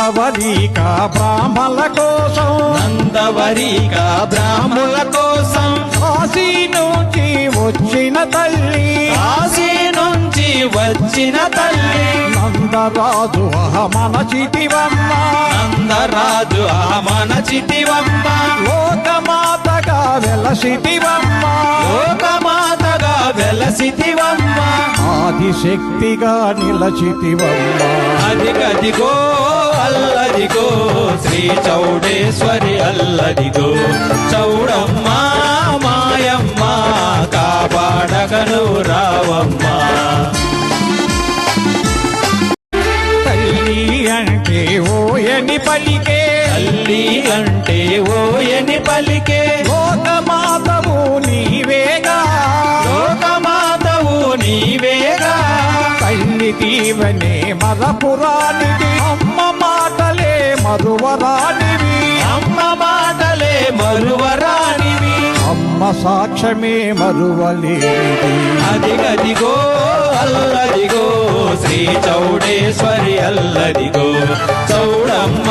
నందవరిక బ్రాహ్మల కోసం నందవరిక బ్రాహ్మల కోసం కాశీ నుంచి వచ్చిన తల్లి కాశీ నుంచి వచ్చిన తల్లి నందరాజు మన చితివమ్మ నందరాజు మన చితివమ్మ లోకమాతగా వెలసిటివమ్మ లోకమాతగా వెలసితివమ్మ ఆదిశక్తిగా నిలచితివమ్మ అదిగదిగో అల్లదిగో శ్రీ చౌడేశ్వరి అల్లదిగో చౌడమ్మ మాయమ్మ కాపాడగను రావమ్మ తల్లి అంటే ఓయని పలికే తల్లి అంటే ఓయని పలికే లోకమాతవు నీవేగా లోకమాతవు నీవేగా తల్లి దీవెనే మరపురానిది అమ్మ మాటలే మరువరానివి అమ్మ మాటలే మరువరానివి అమ్మ సాక్ష్యమే మరువలేనిది అదిగదిగో అల్లదిగో శ్రీ చౌడేశ్వరి అల్లదిగో చౌడమ్మ